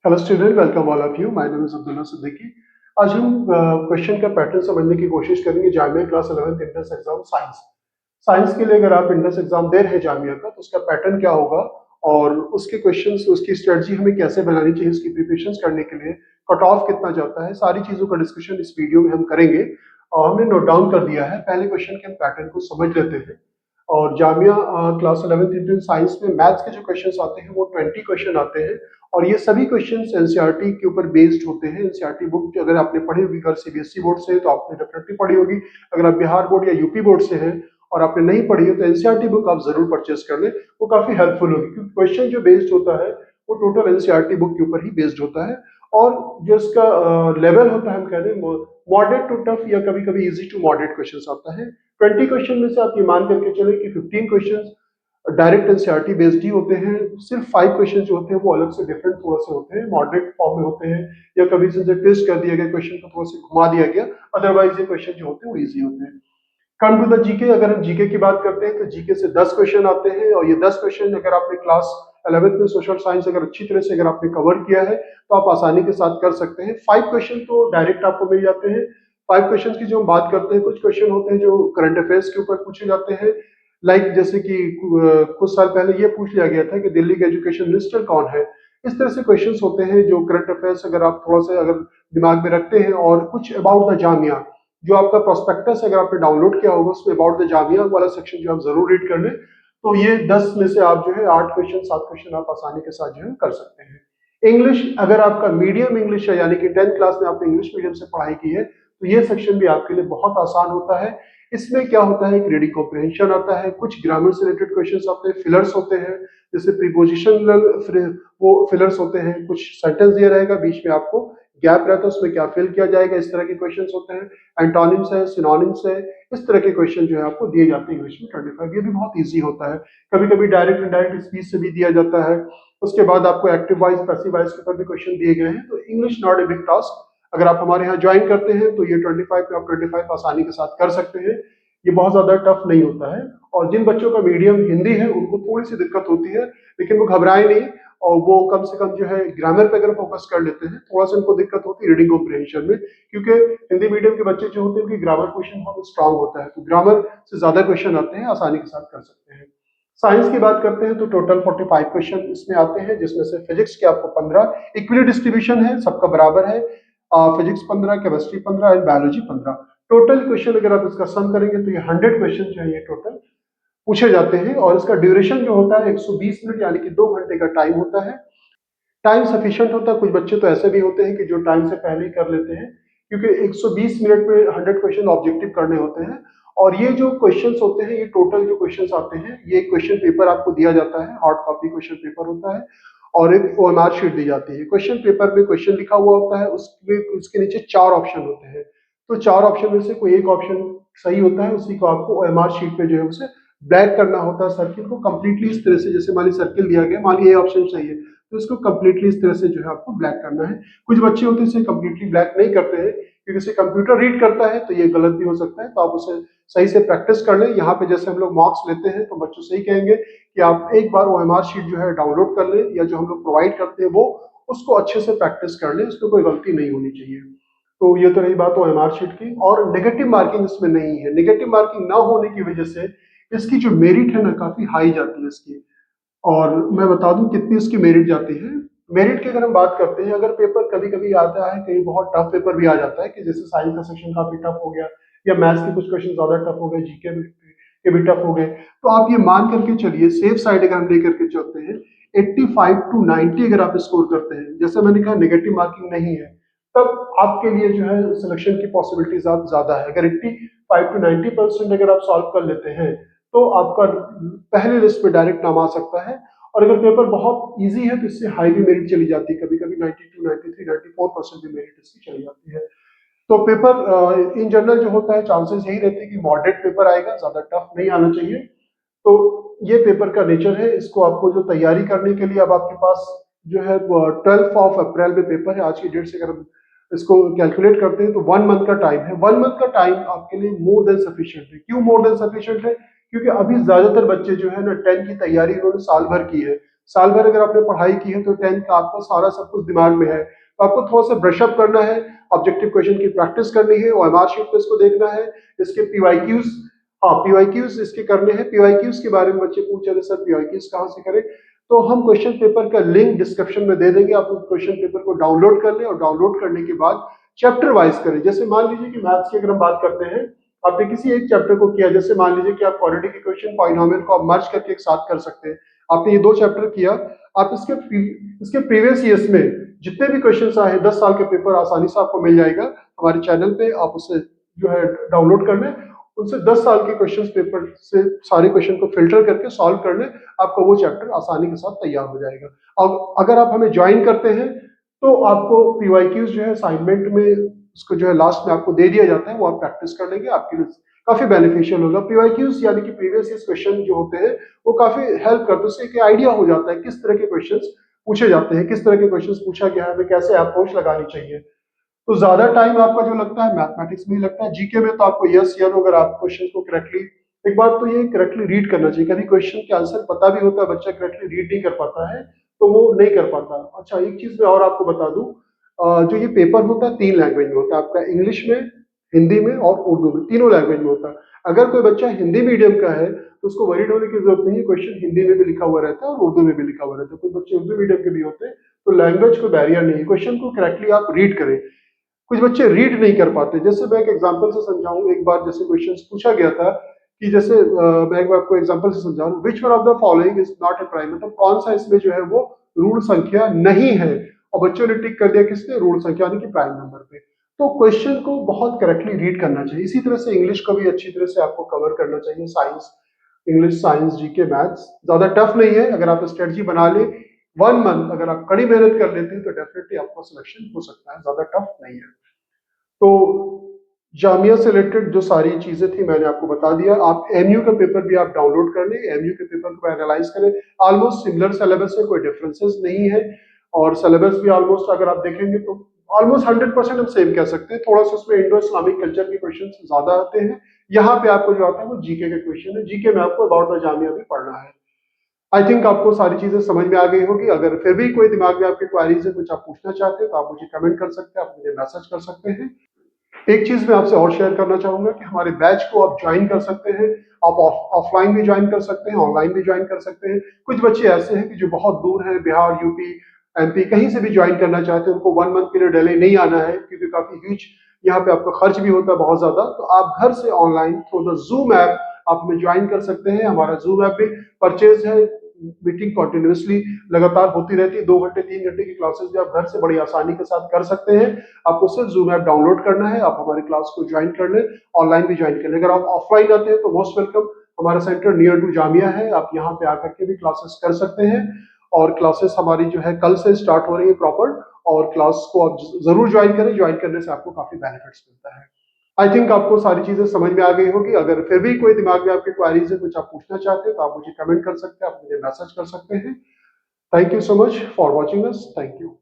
Hello student, welcome all of you. My name is Abdullah Siddiqui. आज हम question का pattern समझने की कोशिश करेंगे Jamia class 11th entrance exam science. Science के लिए अगर आप एंट्रेंस एग्जाम दे रहे हैं जामिया का, तो उसका पैटर्न क्या होगा और उसके क्वेश्चंस, उसकी स्ट्रेटजी हमें कैसे बनानी चाहिए, उसकी प्रिपरेशन करने के लिए कट ऑफ कितना जाता है, सारी चीजों का डिस्कशन इस वीडियो में हम करेंगे। और हमने नोट डाउन कर दिया है। पहले क्वेश्चन के हम पैटर्न को समझ लेते हैं। और Jamia class 11th inter science में मैथ्स के जो क्वेश्चंस आते हैं वो 20 क्वेश्चन आते हैं। और ये सभी क्वेश्चंस एनसीईआरटी के ऊपर बेस्ड होते हैं। एनसीईआरटी बुक अगर आपने पढ़ी होगी, अगर सीबीएसई बोर्ड से है तो आपने डेफिनेटली पढ़ी होगी। अगर आप बिहार बोर्ड या यूपी बोर्ड से हैं और आपने नहीं पढ़ी है तो एनसीईआरटी बुक आप जरूर परचेस कर लें। वो काफी हेल्पफुल होगी, क्योंकि क्वेश्चन जो बेस्ड होता है वो टोटल एनसीईआरटी बुक के ऊपर ही बेस्ड होता है। और जो इसका लेवल होता है, हम कह रहे हैं मॉडरेट टू टफ या कभी कभी इजी टू मॉडरेट क्वेश्चन आता है। 20 क्वेश्चन में से आप ये मान करके चले कि 15 क्वेश्चन डायरेक्ट एनसीईआरटी बेस्ड ही होते हैं। सिर्फ 5 क्वेश्चन जो होते हैं वो अलग से डिफरेंट थोड़ा से होते हैं, मॉडरेट फॉर्म में होते हैं, या कभी से ट्विस्ट कर दिया गया, क्वेश्चन को थोड़ा सा घुमा दिया गया। अदरवाइज ये क्वेश्चन जो होते हैं वो इजी होते हैं। कम टू द जीके, अगर हम जीके की बात करते हैं तो जीके से 10 क्वेश्चन आते हैं। और ये 10 क्वेश्चन अगर आपने क्लास 11th में सोशल साइंस अगर अच्छी तरह से अगर आपने कवर किया है तो आप आसानी के साथ कर सकते हैं। 5 क्वेश्चन तो डायरेक्ट आपको मिल जाते हैं। 5 क्वेश्चन की जो हम बात करते हैं, कुछ क्वेश्चन होते हैं जो करंट अफेयर्स के ऊपर पूछे जाते हैं। जैसे कि कुछ साल पहले ये पूछ लिया गया था कि दिल्ली के एजुकेशन मिनिस्टर कौन है। इस तरह से क्वेश्चंस होते हैं जो करंट अफेयर्स अगर आप थोड़ा सा अगर दिमाग में रखते हैं। और कुछ अबाउट द जामिया, जो आपका प्रोस्पेक्टस अगर आपने डाउनलोड किया होगा उसमें अबाउट द जामिया वाला सेक्शन जो आप जरूर रीड कर लें, तो ये 10 में से आप जो है 8 क्वेश्चन 7 क्वेश्चन आप आसानी के साथ जो है कर सकते हैं। इंग्लिश, अगर आपका मीडियम इंग्लिश है, यानी कि 10th क्लास में आपने इंग्लिश मीडियम से पढ़ाई की है, तो ये सेक्शन भी आपके लिए बहुत आसान होता है। इसमें क्या होता है, एक रीडिंग कॉम्प्रिहेंशन आता है, कुछ ग्रामर से रिलेटेड क्वेश्चंस आते हैं, फिलर्स होते हैं, जैसे प्रीपोजिशनल वो फिलर्स होते हैं, कुछ सेंटेंस दिया रहेगा, बीच में आपको गैप रहता है, उसमें क्या फिल किया जाएगा, इस तरह के क्वेश्चंस होते हैं। एंटोनिम्स है, सिनोनिम्स है, इस तरह के क्वेश्चन जो है आपको दिए जाते हैं इंग्लिश में 25। ये भी बहुत ईजी होता है। कभी कभी डायरेक्ट इनडायरेक्ट स्पीच से भी दिया जाता है। उसके बाद आपको एक्टिव वॉइस पैसिव वॉइस के ऊपर भी क्वेश्चन दिए गए हैं। तो English not a big task. अगर आप हमारे यहाँ ज्वाइन करते हैं तो ये 25 पे आप 25 आसानी के साथ कर सकते हैं। ये बहुत ज्यादा टफ नहीं होता है। और जिन बच्चों का मीडियम हिंदी है उनको थोड़ी सी दिक्कत होती है, लेकिन वो घबराए नहीं। और वो कम से कम जो है ग्रामर पे अगर फोकस कर लेते हैं, थोड़ा सा उनको दिक्कत होती है रीडिंग कॉम्प्रिहेंशन में, क्योंकि हिंदी मीडियम के बच्चे जो होते हैं उनकी ग्रामर क्वेश्चन बहुत स्ट्रांग होता है, तो ग्रामर से ज्यादा क्वेश्चन आते हैं, आसानी के साथ कर सकते हैं। साइंस की बात करते हैं तो टोटल 45 क्वेश्चन इसमें आते हैं, जिसमें से फिजिक्स के आपको 15, इक्वली डिस्ट्रीब्यूशन है, सबका बराबर है। Physics 15, chemistry 15 and biology 15। Total question अगर आप इसका सम करेंगे तो ये 100 क्वेश्चन जो है ये टोटल पूछे जाते हैं। और इसका ड्यूरेशन जो होता है 120 मिनट, यानी कि 2 घंटे का टाइम होता है। टाइम सफिशिएंट होता है। कुछ बच्चे तो ऐसे भी होते हैं कि जो टाइम से पहले ही कर लेते हैं, क्योंकि 120 मिनट में 100 क्वेश्चन ऑब्जेक्टिव करने होते हैं। और ये जो क्वेश्चंस होते हैं, ये टोटल जो क्वेश्चंस आते हैं, ये क्वेश्चन पेपर आपको दिया जाता है, हार्ड कॉपी क्वेश्चन पेपर होता है, और एक ओएमआर शीट दी जाती है। क्वेश्चन पेपर में क्वेश्चन लिखा हुआ होता है, उसमें उसके नीचे 4 ऑप्शन होते हैं। तो 4 ऑप्शन में से कोई एक ऑप्शन सही होता है, उसी को आपको ओएमआर शीट पे जो है उसे ब्लैक करना होता है, सर्किल को कंप्लीटली इस तरह से। जैसे मान ली सर्किल दिया गया, मान ली ये ऑप्शन सही है, तो इसको कंप्लीटली इस तरह से जो है आपको ब्लैक करना है। कुछ बच्चे होते हैं इसे कंप्लीटली ब्लैक नहीं करते हैं, क्योंकि इसे कंप्यूटर रीड करता है तो ये गलत भी हो सकता है। तो आप उसे सही से प्रैक्टिस कर लें। यहाँ पे जैसे हम लोग मार्क्स लेते हैं तो बच्चों से ही कहेंगे कि आप एक बार ओएमआर शीट जो है डाउनलोड कर लें, या जो हम लोग प्रोवाइड करते हैं वो उसको अच्छे से प्रैक्टिस कर लें, इसमें कोई गलती नहीं होनी चाहिए। तो ये तो रही बात ओएमआर शीट की। और नेगेटिव मार्किंग इसमें नहीं है। नेगेटिव मार्किंग ना होने की वजह से इसकी जो मेरिट है ना, काफी हाई जाती है इसकी। और मैं बता दूं कितनी इसकी मेरिट जाती है। मेरिट की अगर हम बात करते हैं, अगर पेपर कभी कभी आता है, कहीं बहुत टफ पेपर भी आ जाता है, कि जैसे साइंस का सेक्शन काफी टफ हो गया, या मैथ्स के कुछ क्वेश्चन ज्यादा टफ हो गए, जीके के भी टफ हो गए, तो आप ये मान करके चलिए, सेफ साइड अगर हम लेकर के चलते हैं, 85 टू 90 अगर आप स्कोर करते हैं, जैसे मैंने कहा नेगेटिव मार्किंग नहीं है, तब आपके लिए जो है सिलेक्शन की पॉसिबिलिटीज ज्यादा है। अगर 85 टू 90% अगर आप सॉल्व कर लेते हैं तो आपका पहले लिस्ट में डायरेक्ट नाम आ सकता है। और अगर पेपर बहुत इजी है तो इससे हाई भी मेरिट चली जाती है, कभी कभी 92, 93, 94% भी मेरिट इसकी चली जाती है। तो पेपर इन जनरल जो होता है, चांसेस यही रहते हैं कि मॉडरेट पेपर आएगा, ज्यादा टफ नहीं आना चाहिए। तो ये पेपर का नेचर है। इसको आपको जो तैयारी करने के लिए, अब आपके पास जो है 12 में पेपर है, आज की डेट से अगर हम इसको कैलकुलेट करते हैं तो 1 मंथ का टाइम है। 1 मंथ का टाइम आपके लिए मोर देन सफिशिएंट है। क्यों मोर देन सफिशिएंट है? क्योंकि अभी ज्यादातर बच्चे जो है ना 10 की तैयारी उन्होंने साल भर की है, साल भर अगर आपने पढ़ाई की है तो 10th का आपका सारा सब कुछ दिमाग में है, तो आपको थोड़ा सा ब्रशअप करना है, ऑब्जेक्टिव क्वेश्चन की प्रैक्टिस करनी है, ओएमआर शीट पे इसको देखना है, इसके पीवाईक्यूज, हाँ पीवाईक्यूज इसके करने हैं। पीवाईक्यूज के बारे में बच्चे पूछ रहे सर पीवाईक्यूज कहाँ से करें, तो हम क्वेश्चन पेपर का लिंक डिस्क्रिप्शन में दे देंगे, आप उस क्वेश्चन पेपर को डाउनलोड कर लें और डाउनलोड करने के बाद चैप्टर वाइज करें। जैसे मान लीजिए कि मैथ्स की अगर हम बात करते हैं, आपने किसी एक चैप्टर को किया, जैसे मान लीजिए कि आप क्वाड्रेटिक इक्वेशन पॉलिनोमियल को आप मर्ज करके एक साथ कर सकते हैं, आपने ये 2 चैप्टर किया, आप इसके प्रीवियस ईयर्स में जितने भी क्वेश्चंस आए 10 साल के पेपर आसानी से आपको मिल जाएगा हमारे चैनल पे, आप उसे जो है डाउनलोड कर लें, उनसे 10 साल के क्वेश्चंस पेपर से सारे क्वेश्चन को फिल्टर करके सॉल्व कर लें, आपका वो चैप्टर आसानी के साथ तैयार हो जाएगा। अब अगर आप हमें ज्वाइन करते हैं तो आपको पीवाईक्यूज जो है असाइनमेंट में उसको जो है लास्ट में आपको दे दिया जाता है, वो आप प्रैक्टिस कर लेंगे, आपके लिए काफी बेनिफिशियल होगा। पीवाईक्यूज यानी कि प्रीवियस ईयर क्वेश्चन जो होते हैं वो काफी हेल्प करते हैं, उससे एक आइडिया हो जाता है किस तरह के क्वेश्चंस पूछे जाते हैं, किस तरह के क्वेश्चंस पूछा गया है, हमें कैसे अप्रोच लगानी चाहिए। तो ज्यादा टाइम आपका जो लगता है मैथमेटिक्स में ही लगता है। जीके में तो आपको यस या नो, अगर आप क्वेश्चन को करेक्टली, एक बात तो ये करेक्टली रीड करना चाहिए, कभी क्वेश्चन के आंसर पता भी होता है, बच्चा करेक्टली रीड नहीं कर पाता है तो वो नहीं कर पाता। अच्छा एक चीज मैं और आपको बता दूं, जो ये पेपर होता है 3 लैंग्वेज में होता है आपका, इंग्लिश में, हिंदी में और उर्दू में, तीनों लैंग्वेज में होता है। अगर कोई बच्चा हिंदी मीडियम का है तो उसको वरीड होने की जरूरत नहीं है, क्वेश्चन हिंदी में भी लिखा हुआ रहता है और उर्दू में भी लिखा हुआ रहता है। कोई बच्चे उर्दू मीडियम के भी होते हैं तो लैंग्वेज को बैरियर नहीं है, क्वेश्चन को करेक्टली आप रीड करें। कुछ बच्चे रीड नहीं कर पाते, जैसे मैं एक एग्जांपल से समझाऊं, एक बार जैसे क्वेश्चन पूछा गया था कि जैसे मैं एक बार आपको एग्जांपल से समझाऊं, which one of the following is not a prime, मतलब कौन सा इसमें जो है वो ऋण संख्या नहीं है, और बच्चों ने टिक कर दिया किसने, ऋण संख्या यानी कि प्राइम नंबर पे। तो क्वेश्चन को बहुत करेक्टली रीड करना चाहिए। इसी तरह से इंग्लिश को भी अच्छी तरह से आपको कवर करना चाहिए, science, English, science, GK, maths ज्यादा टफ नहीं है, अगर आप स्ट्रेटजी बना ले 1 मंथ, अगर आप कड़ी मेहनत कर लेते हैं तो डेफिनेटली आपका सिलेक्शन हो सकता है, ज्यादा टफ नहीं है। तो जामिया से रिलेटेड जो सारी चीजें थी मैंने आपको बता दिया। आप एमयू का पेपर भी आप डाउनलोड कर लें, एमयू के पेपर को एनालाइज करें, ऑलमोस्ट सिमिलर सिलेबस है, कोई डिफरेंसेस नहीं है, और सिलेबस भी ऑलमोस्ट अगर आप देखेंगे तो ऑलमोस्ट 100% हम सेम कह सकते हैं। थोड़ा सा उसमें इंडो इस्लामिक कल्चर के क्वेश्चन ज्यादा आते हैं, यहाँ पे आपको जो आता है वो जीके के क्वेश्चन है, जीके में आपको अबाउट द जामिया भी पढ़ना है। आई थिंक आपको सारी चीजें समझ में आ गई होगी। अगर फिर भी कोई दिमाग में आपके क्वेरीज है, कुछ आप पूछना चाहते हैं तो आप मुझे कमेंट कर सकते हैं, आप मुझे मैसेज कर सकते हैं। एक चीज मैं आपसे और शेयर करना चाहूंगा कि हमारे बैच को आप ज्वाइन कर सकते हैं, आप ऑफलाइन भी ज्वाइन कर सकते हैं, ऑनलाइन भी ज्वाइन कर सकते हैं। कुछ बच्चे ऐसे हैं कि जो बहुत दूर हैं, बिहार, यूपी, एमपी, कहीं से भी ज्वाइन करना चाहते हैं, उनको 1 मंथ के लिए दिल्ली नहीं आना है क्योंकि काफी ह्यूज यहाँ पे आपका खर्च भी होता है बहुत ज्यादा, तो आप घर से online through the zoom app आप हमें ज्वाइन कर सकते हैं। हमारा जूम ऐप भी परचेज है, मीटिंग कंटिन्यूसली लगातार होती रहती है, 2 घंटे 3 घंटे की क्लासेस भी आप घर से बड़ी आसानी के साथ कर सकते हैं। आपको सिर्फ जूम ऐप डाउनलोड करना है, आप हमारी क्लास को ज्वाइन कर लें, ऑनलाइन भी ज्वाइन कर लें। अगर आप ऑफलाइन आते हैं तो मोस्ट वेलकम, हमारा सेंटर नियर टू जामिया है, आप यहाँ पे आकर के भी क्लासेस कर सकते हैं। और क्लासेस हमारी जो है कल से स्टार्ट हो रही है प्रॉपर, और क्लास को आप जरूर ज्वाइन करें, ज्वाइन करने से आपको काफी बेनिफिट्स मिलता है। आई थिंक आपको सारी चीजें समझ में आ गई होगी। अगर फिर भी कोई दिमाग में आपकी क्वेरीज है, कुछ आप पूछना चाहते हैं तो आप मुझे कमेंट कर सकते हैं, आप मुझे मैसेज कर सकते हैं। Thank you so much for watching us, thank you.